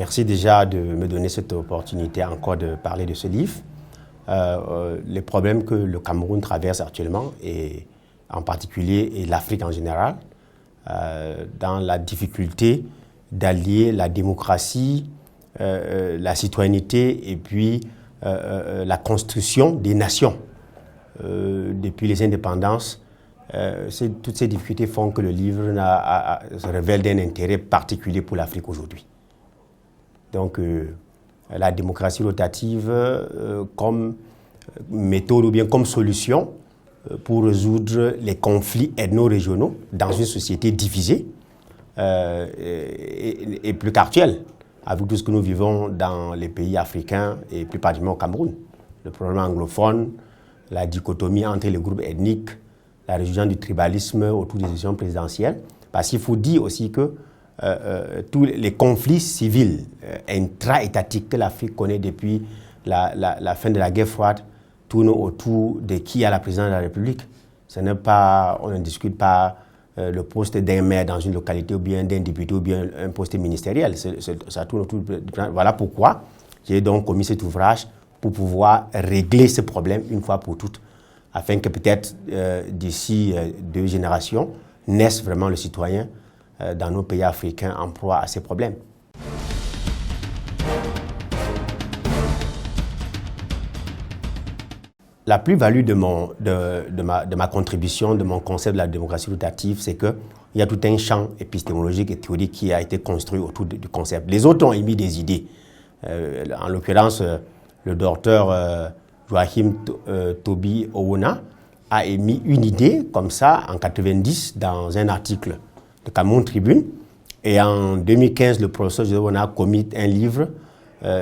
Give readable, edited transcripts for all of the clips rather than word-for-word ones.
Merci déjà de me donner cette opportunité encore de parler de ce livre. Les problèmes que le Cameroun traverse actuellement, et en particulier, et l'Afrique en général, dans la difficulté d'allier la démocratie, la citoyenneté et puis la construction des nations. Depuis les indépendances, toutes ces difficultés font que le livre se révèle d'un intérêt particulier pour l'Afrique aujourd'hui. Donc, la démocratie rotative comme méthode ou bien comme solution pour résoudre les conflits ethno-régionaux dans une société divisée et plus qu'actuelle, avec tout ce que nous vivons dans les pays africains et plus particulièrement au Cameroun. Le problème anglophone, la dichotomie entre les groupes ethniques, la résurgence du tribalisme autour des élections présidentielles. Parce qu'il faut dire aussi que tous les conflits civils intra-étatiques que l'Afrique connaît depuis la fin de la guerre froide tournent autour de qui a la présidence de la République. Ce n'est pas, on ne discute pas le poste d'un maire dans une localité ou bien d'un député ou bien un poste ministériel. Ça tourne autour de... Voilà pourquoi j'ai donc commis cet ouvrage pour pouvoir régler ce problème une fois pour toutes, afin que peut-être d'ici 2 générations naisse vraiment le citoyen dans nos pays africains en proie à ces problèmes. La plus-value de ma contribution, de mon concept de la démocratie rotative, c'est qu'il y a tout un champ épistémologique et théorique qui a été construit autour du concept. Les autres ont émis des idées. En l'occurrence, le docteur Joachim Toby Owona a émis une idée comme ça en 1990 dans un article de Cameroun Tribune. Et en 2015, le professeur Joseph Owona a commis un livre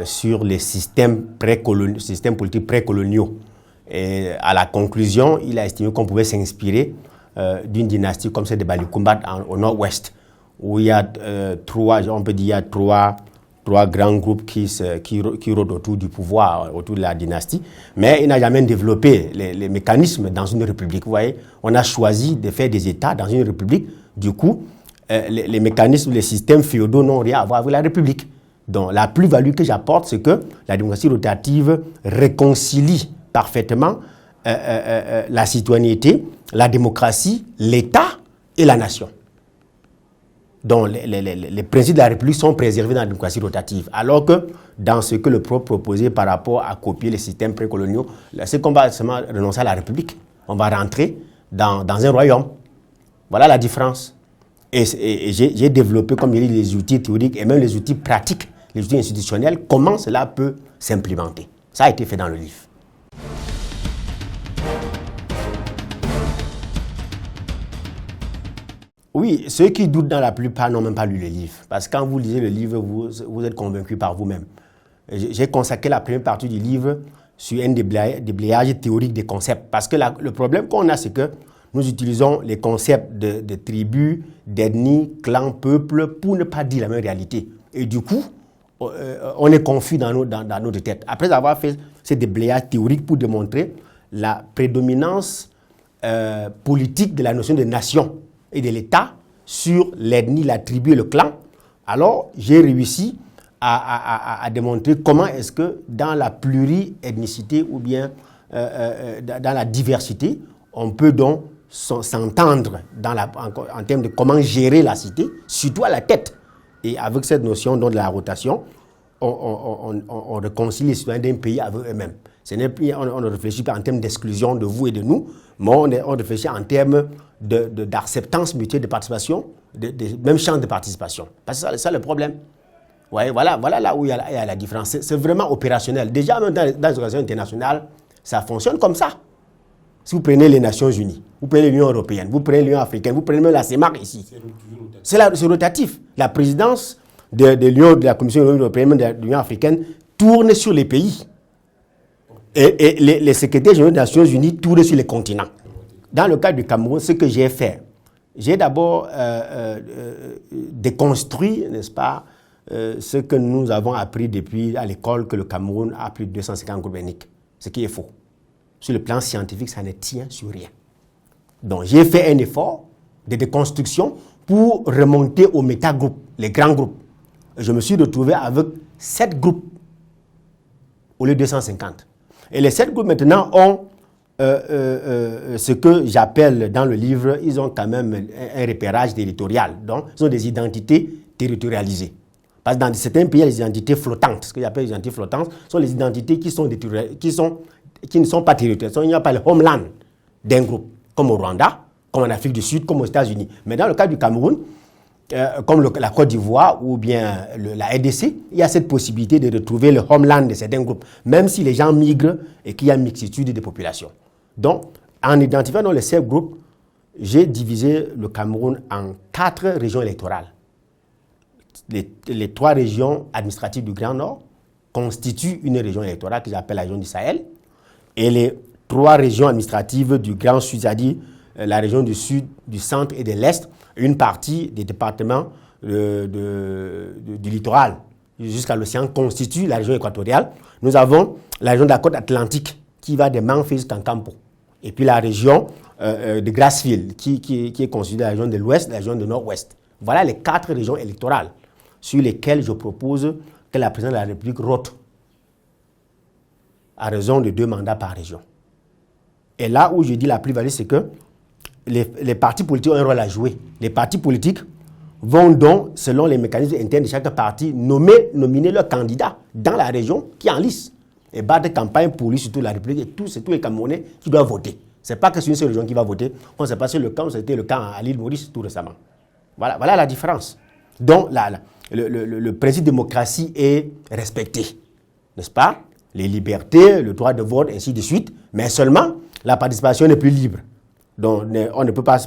sur les systèmes politiques précoloniaux. Et à la conclusion, il a estimé qu'on pouvait s'inspirer d'une dynastie comme celle de Balikumbat au nord-ouest, où il y a trois grands groupes qui rôdent autour du pouvoir, autour de la dynastie, mais il n'a jamais développé les mécanismes dans une république. Vous voyez, on a choisi de faire des États dans une république. Du coup, les mécanismes, les systèmes féodaux n'ont rien à voir avec la république. Donc, la plus-value que j'apporte, c'est que la démocratie rotative réconcilie parfaitement la citoyenneté, la démocratie, l'État et la nation. Donc, les principes de la République sont préservés dans la démocratie rotative. Alors que dans ce que le prof proposait par rapport à copier les systèmes précoloniaux, c'est qu'on va seulement renoncer à la République. On va rentrer dans un royaume. Voilà la différence. Et j'ai développé, comme je dis, les outils théoriques et même les outils pratiques, les outils institutionnels, comment cela peut s'implémenter. Ça a été fait dans le livre. Oui, ceux qui doutent dans la plupart n'ont même pas lu le livre. Parce que quand vous lisez le livre, vous êtes convaincu par vous-même. J'ai consacré la première partie du livre sur un déblayage théorique des concepts. Parce que le problème qu'on a, c'est que nous utilisons les concepts de tribus, d'ethnie, clans, peuples, pour ne pas dire la même réalité. Et du coup, on est confus dans notre tête. Après avoir fait ce déblayage théorique pour démontrer la prédominance politique de la notion de nation et de l'État sur l'ethnie, la tribu et le clan, alors j'ai réussi à démontrer comment est-ce que dans la pluriethnicité ou bien dans la diversité, on peut donc s'entendre en termes de comment gérer la cité, surtout à la tête. Et avec cette notion donc, de la rotation, on réconcilie les citoyens d'un pays avec eux-mêmes. On ne réfléchit pas en termes d'exclusion de vous et de nous, mais on réfléchit en termes d'acceptance mutuelle de participation, de même champ de participation. Parce que c'est ça le problème. Ouais, voilà là où il y a la différence. C'est vraiment opérationnel. Déjà, même dans les organisations internationales, ça fonctionne comme ça. Si vous prenez les Nations Unies, vous prenez l'Union européenne, vous prenez l'Union africaine, vous prenez même la CEMAC ici. C'est rotatif. La présidence de la Commission européenne, même de l'Union africaine, tourne sur les pays. Et les secrétaires généraux des Nations Unies tournent sur les continents. Dans le cas du Cameroun, ce que j'ai fait, j'ai d'abord déconstruit, n'est-ce pas, ce que nous avons appris depuis à l'école, que le Cameroun a plus de 250 groupes ethniques, ce qui est faux. Sur le plan scientifique, ça ne tient sur rien. Donc, j'ai fait un effort de déconstruction pour remonter aux métagroupes, les grands groupes. je me suis retrouvé avec 7 groupes au lieu de 250. Et les 7 groupes maintenant ont ce que j'appelle dans le livre, ils ont quand même un repérage territorial. Donc, ils ont des identités territorialisées. Parce que dans certains pays, il y a des identités flottantes. Ce que j'appelle les identités flottantes sont les identités qui ne sont pas territoriales. Il n'y a pas le homeland d'un groupe, comme au Rwanda, comme en Afrique du Sud, comme aux États-Unis. Mais dans le cas du Cameroun, comme la Côte d'Ivoire ou bien la RDC, il y a cette possibilité de retrouver le homeland de certains groupes, même si les gens migrent et qu'il y a une mixitude de populations. Donc, en identifiant dans les 7 groupes, j'ai divisé le Cameroun en 4 régions électorales. Les 3 régions administratives du Grand Nord constituent une région électorale que j'appelle la région du Sahel. Et les 3 régions administratives du Grand Sud, c'est-à-dire la région du Sud, du Centre et de l'Est, une partie des départements du littoral jusqu'à l'océan constitue la région équatoriale. Nous avons la région de la côte atlantique qui va de Memphis jusqu'à Campo. Et puis la région de Grassfield qui est constituée la région de l'Ouest, la région de Nord-Ouest. Voilà les 4 régions électorales sur lesquelles je propose que la présidence de la République rote à raison de 2 mandats par région. Et là où je dis la plus-value, c'est que les partis politiques ont un rôle à jouer. Les partis politiques vont donc, selon les mécanismes internes de chaque parti, nominer leur candidat dans la région qui est en lice et battre campagne pour lui, surtout la République, et c'est tous les Camerounais qui doivent voter. Ce n'est pas que c'est une seule région qui va voter, comme c'est passé le cas, c'était le cas à l'île Maurice tout récemment. Voilà la différence. Donc, le principe de démocratie est respecté, n'est-ce pas? Les libertés, le droit de vote, ainsi de suite, mais seulement la participation n'est plus libre. Donc, on ne peut pas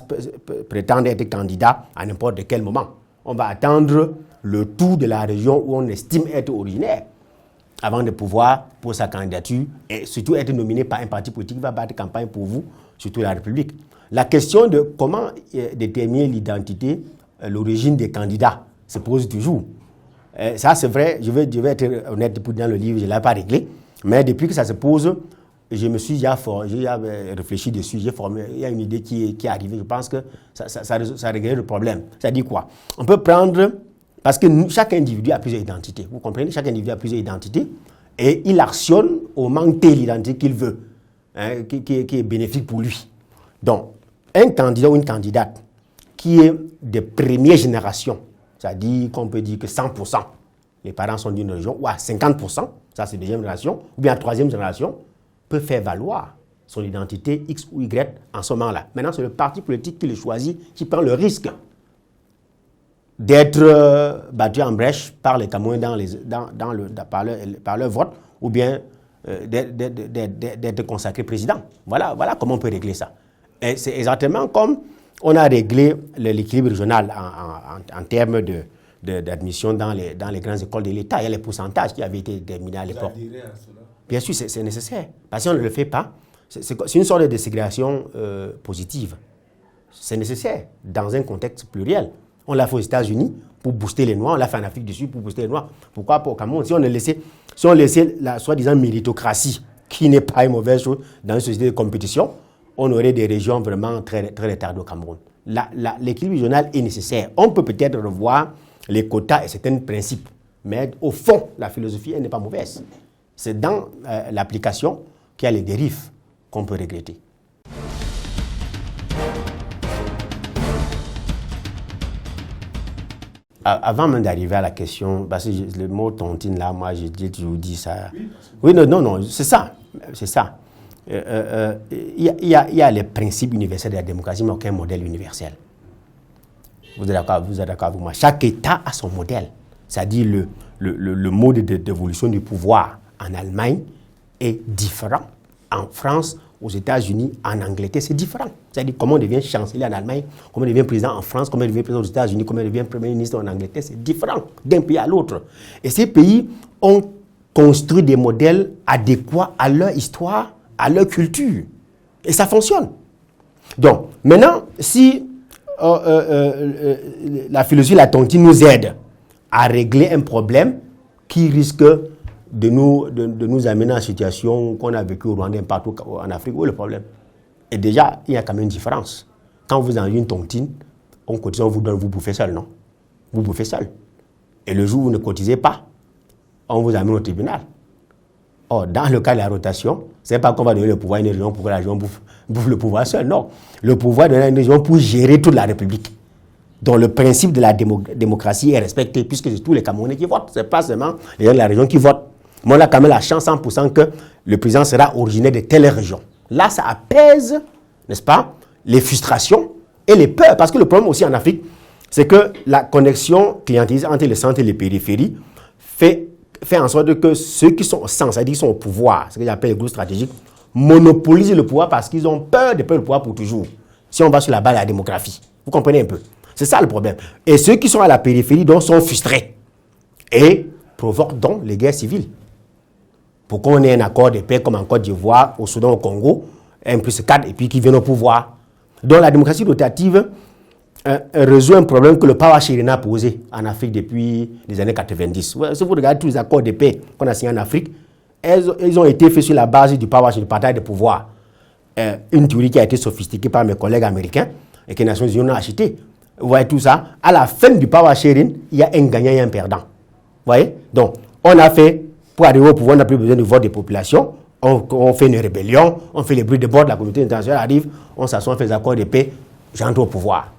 prétendre être candidat à n'importe quel moment. On va attendre le tout de la région où on estime être originaire avant de pouvoir, pour sa candidature, et surtout être nominé par un parti politique qui va battre campagne pour vous, surtout la République. La question de comment déterminer l'identité, l'origine des candidats, se pose toujours. Ça, c'est vrai, je vais être honnête, dans le livre, je ne l'ai pas réglé, mais depuis que ça se pose, je me suis déjà réfléchi dessus, il y a une idée qui est arrivée, je pense que ça réglerait le problème. Ça dit quoi? On peut prendre, parce que chaque individu a plusieurs identités, vous comprenez? Chaque individu a plusieurs identités, et il actionne au manque de l'identité qu'il veut, qui est bénéfique pour lui. Donc, un candidat ou une candidate qui est de première génération, c'est-à-dire qu'on peut dire que 100%, les parents sont d'une région, ou à 50%, ça c'est deuxième génération, ou bien à troisième génération, peut faire valoir son identité X ou Y en ce moment-là. Maintenant, c'est le parti politique qui le choisit, qui prend le risque d'être battu en brèche par les Camerounais par leur vote, ou bien d'être consacré président. Voilà comment on peut régler ça. Et c'est exactement comme on a réglé l'équilibre régional en termes d'admission dans les grandes écoles de l'État. Il y a les pourcentages qui avaient été déterminés à l'époque. Bien sûr, c'est nécessaire. Parce que si on ne le fait pas, c'est une sorte de ségrégation positive. C'est nécessaire dans un contexte pluriel. On l'a fait aux États-Unis pour booster les Noirs, on l'a fait en Afrique du Sud pour booster les Noirs. Pourquoi pas au Cameroun? Si on laissait la soi-disant méritocratie, qui n'est pas une mauvaise chose dans une société de compétition, on aurait des régions vraiment très, très retardées au Cameroun. L'équilibre régional est nécessaire. On peut peut-être revoir les quotas et certains principes, mais au fond, la philosophie, elle n'est pas mauvaise. C'est dans l'application qu'il y a les dérives qu'on peut regretter. Avant même d'arriver à la question, parce que le mot tontine là, moi j'ai toujours dit ça. Oui, non, c'est ça. Il y a les principes universels de la démocratie, mais aucun modèle universel. Vous êtes d'accord avec moi? Chaque État a son modèle. C'est-à-dire le mode d'évolution du pouvoir en Allemagne est différent. En France, aux États-Unis, en Angleterre, c'est différent. C'est-à-dire comment on devient chancelier en Allemagne, comment on devient président en France, comment on devient président aux États-Unis, comment on devient premier ministre en Angleterre, c'est différent d'un pays à l'autre. Et ces pays ont construit des modèles adéquats à leur histoire, à leur culture. Et ça fonctionne. Donc, maintenant, si la philosophie, la tontine nous aide à régler un problème qui risque de nous amener en situation qu'on a vécu au Rwanda et partout en Afrique, où est le problème? Et déjà, il y a quand même une différence. Quand vous avez une tontine, on vous donne, vous bouffez seul, non? Vous bouffez seul. Et le jour où vous ne cotisez pas, on vous amène au tribunal. Or, dans le cas de la rotation, ce n'est pas qu'on va donner le pouvoir à une région pour que la région bouffe le pouvoir seul. Non. Le pouvoir est donné à une région pour gérer toute la République. Donc, le principe de la démocratie est respecté puisque c'est tous les Camerounais qui votent. Ce n'est pas seulement les gens de la région qui votent. Mais on a quand même la chance 100% que le président sera originaire de telle région. Là, ça apaise, n'est-ce pas, les frustrations et les peurs. Parce que le problème aussi en Afrique, c'est que la connexion clientélistique entre les centres et les périphéries fait en sorte que ceux qui sont au centre, c'est-à-dire qui sont au pouvoir, ce que j'appelle les groupes stratégiques, monopolisent le pouvoir parce qu'ils ont peur de perdre le pouvoir pour toujours. Si on va sur la base de la démographie. Vous comprenez un peu? C'est ça le problème. Et ceux qui sont à la périphérie donc sont frustrés et provoquent donc les guerres civiles. Pour qu'on ait un accord de paix comme en Côte d'Ivoire, au Soudan, au Congo, 1+4, et puis qui viennent au pouvoir. Donc la démocratie rotative résout un problème que le power sharing a posé en Afrique depuis les années 90. Si vous regardez tous les accords de paix qu'on a signés en Afrique, ils ont été faits sur la base du power sharing, du partage de pouvoir. Une théorie qui a été sophistiquée par mes collègues américains et que les Nations Unies ont acheté. Vous voyez tout ça. À la fin du power sharing, il y a un gagnant et un perdant. Vous voyez? Donc, on a fait, pour arriver au pouvoir, on n'a plus besoin du vote des populations. On fait une rébellion, on fait les bruits de bord, la communauté internationale arrive, on s'assoit, on fait des accords de paix, j'entre au pouvoir.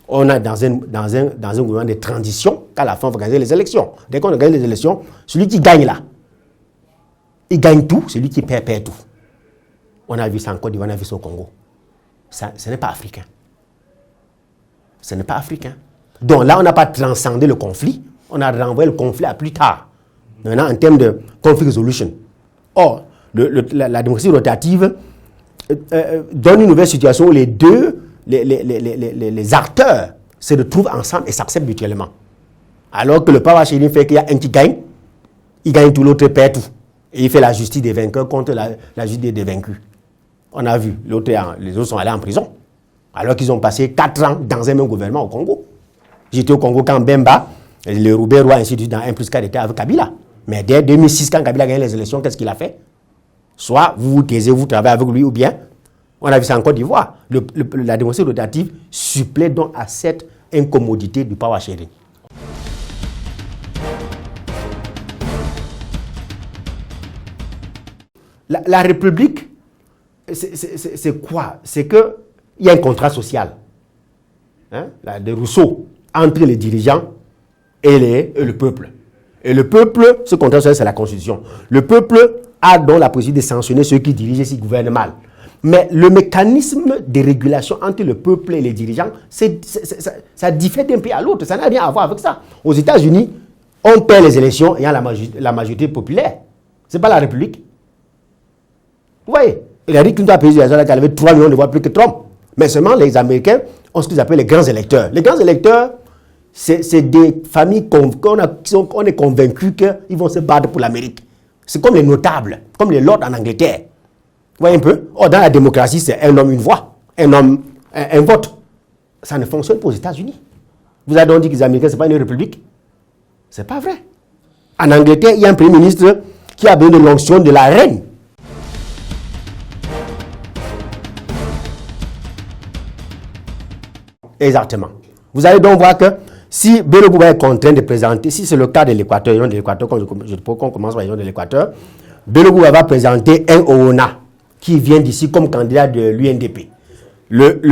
On est dans un gouvernement de transition, qu'à la fin, on va gagner les élections. Dès qu'on a gagné les élections, celui qui gagne là, il gagne tout, celui qui perd tout. On a vu ça en Côte d'Ivoire, on a vu ça au Congo. Ça, ce n'est pas africain. Ce n'est pas africain. Donc là, on n'a pas transcendé le conflit, on a renvoyé le conflit à plus tard. Maintenant, en termes de conflict resolution. Or, la démocratie rotative donne une nouvelle situation où les acteurs se retrouvent ensemble et s'acceptent mutuellement. Alors que le power sharing fait qu'il y a un qui gagne, il gagne tout, l'autre perd tout. Et il fait la justice des vainqueurs contre la justice des vaincus. On a vu, les autres sont allés en prison. Alors qu'ils ont passé 4 ans dans un même gouvernement au Congo. J'étais au Congo quand Bemba, le Roubaix Roi, ainsi de suite, dans 1+4 était avec Kabila. Mais dès 2006, quand Kabila a gagné les élections, qu'est-ce qu'il a fait? Soit vous vous taisez, vous travaillez avec lui, ou bien, on a vu ça en Côte d'Ivoire. La démocratie rotative supplée donc à cette incommodité du power sharing. La République, c'est quoi? C'est qu'il y a un contrat social, de Rousseau, entre les dirigeants et le peuple. Et le peuple, ce contrat social, c'est la Constitution. Le peuple a donc la possibilité de sanctionner ceux qui dirigent et qui gouvernent mal. Mais le mécanisme de régulation entre le peuple et les dirigeants, ça diffère d'un pays à l'autre. Ça n'a rien à voir avec ça. Aux États-Unis, on perd les élections ayant la majorité populaire. Ce n'est pas la République. Vous voyez, Hillary Clinton a payé les élections, elle avait 3 millions de voix plus que Trump. Mais seulement les Américains ont ce qu'ils appellent les grands électeurs. Les grands électeurs, c'est des familles qu'on est convaincus qu'ils vont se battre pour l'Amérique. C'est comme les notables, comme les lords en Angleterre. Vous voyez un peu? Or, dans la démocratie, c'est un homme, une voix. Un homme, un vote. Ça ne fonctionne pas aux États-Unis. Vous avez donc dit que les Américains, ce n'est pas une république? Ce n'est pas vrai. En Angleterre, il y a un premier ministre qui a besoin de l'onction de la reine. Exactement. Vous allez donc voir que si Bello Bouba est contraint de présenter, si c'est le cas de l'Équateur, je propose qu'on commence par la région de l'Équateur, Bello Bouba va présenter un OONA qui vient d'ici comme candidat de l'UNDP. L'UDC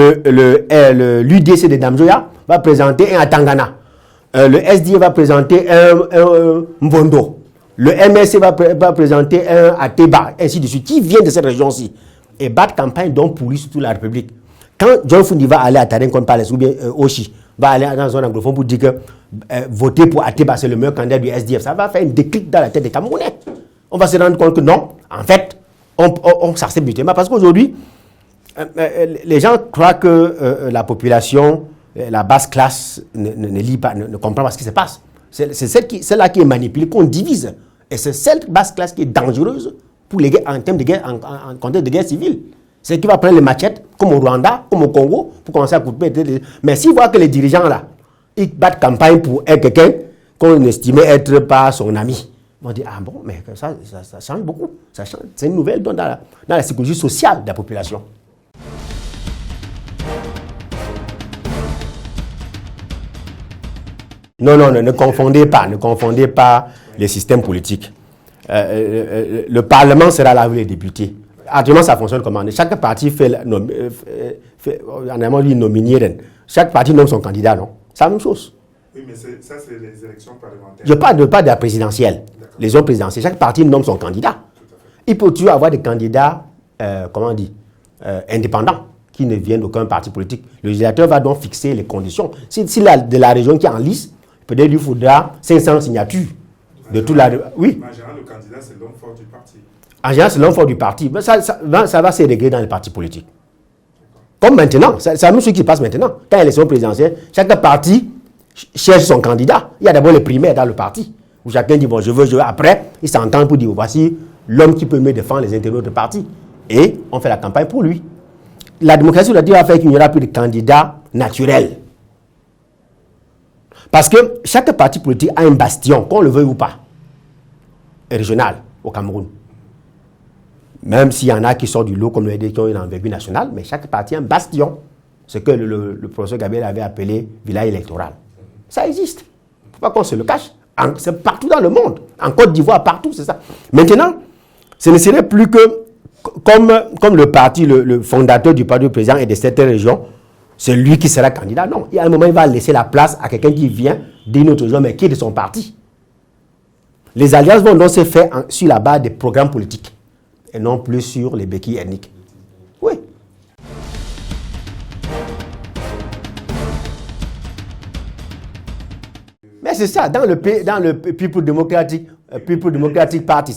de Damjoya va présenter un Atangana. Le SDA va présenter un Mvondo. Le MSC va présenter un Ateba, ainsi de suite, qui vient de cette région-ci. Et battre campagne donc pour lui sur toute la République. Quand John Fundi va aller à Tarengon Palace ou bien Oshi va aller dans la zone anglophone pour dire que voter pour Ateba c'est le meilleur candidat du SDF, ça va faire un déclic dans la tête des Camerounais. On va se rendre compte que non, en fait, on s'accepte mutuellement parce qu'aujourd'hui, les gens croient que la population, la basse classe ne lit pas, ne comprend pas ce qui se passe. C'est celle-là qui est manipulée, qu'on divise. Et c'est cette basse classe qui est dangereuse pour les guerres, en termes de guerre, en contexte de guerre civile. C'est qui va prendre les machettes, comme au Rwanda, comme au Congo, pour commencer à couper. Mais s'ils voient que les dirigeants là, ils battent campagne pour être quelqu'un qu'on estimait être pas son ami, ils vont dire, ah bon, mais ça change beaucoup. Ça change. C'est une nouvelle dans la psychologie sociale de la population. Non, ne confondez pas les systèmes politiques. Le Parlement sera là avec les députés. Actuellement, ça fonctionne comment? Chaque parti chaque parti nomme son candidat, non? C'est la même chose. Oui, mais ça, c'est les élections parlementaires. Je parle pas de la présidentielle. Les élections présidentielles, chaque parti nomme son candidat. Il peut toujours avoir des candidats, indépendants, qui ne viennent d'aucun parti politique. Le législateur va donc fixer les conditions. Si de la région qui est en lice, peut-être il lui faudra 500 signatures. Oui. En général, le candidat, c'est l'homme fort du parti. En général, c'est l'homme fort du parti. Mais ça va se régler dans les partis politiques. Comme maintenant. C'est la même chose qui se passe maintenant. Quand il y a l'élection présidentielle, chaque parti cherche son candidat. Il y a d'abord les primaires dans le parti, où chacun dit, bon, je veux. Après, il s'entend pour dire, voici l'homme qui peut me défendre les intérêts de notre parti. Et on fait la campagne pour lui. La démocratie va faire qu'il n'y aura plus de candidats naturels. Parce que chaque parti politique a un bastion, qu'on le veuille ou pas, régional au Cameroun. Même s'il y en a qui sortent du lot, comme le dit, qui ont une envergure nationale, mais chaque parti a un bastion. Ce que le professeur Gabriel avait appelé village électoral. Ça existe. Il ne faut pas qu'on se le cache. C'est partout dans le monde. En Côte d'Ivoire, partout, c'est ça. Maintenant, ce ne serait plus que, comme le parti, le fondateur du parti du président et de cette région, c'est lui qui sera candidat. Non, il y a un moment, il va laisser la place à quelqu'un qui vient d'une autre région, mais qui est de son parti. Les alliances vont donc se faire sur la base des programmes politiques et non plus sur les béquilles ethniques. Oui. Mais c'est ça, dans le People Democratic Party,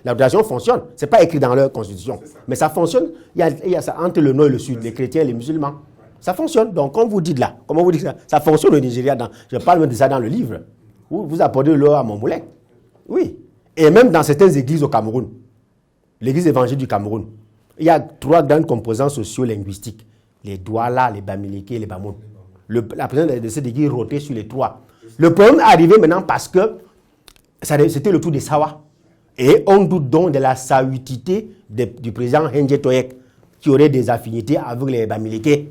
la votation fonctionne. Ce n'est pas écrit dans leur constitution. Mais ça fonctionne. Il y a ça entre le nord et le sud, les chrétiens et les musulmans. Ça fonctionne. Donc, comme vous dites là, comment vous dites ça fonctionne au Nigeria. Je parle de ça dans le livre. Vous apportez l'eau à mon moulin. Oui. Et même dans certaines églises au Cameroun, l'église évangélique du Cameroun, il y a 3 grandes composantes socio-linguistiques. Les Douala, les Bamileke et les Bamoun. La présence de cette église rotait sur les 3. Le problème est arrivé maintenant parce que c'était le tour des Sawa. Et on doute donc de la saouitité du président Henje Toyek, qui aurait des affinités avec les Bamileke.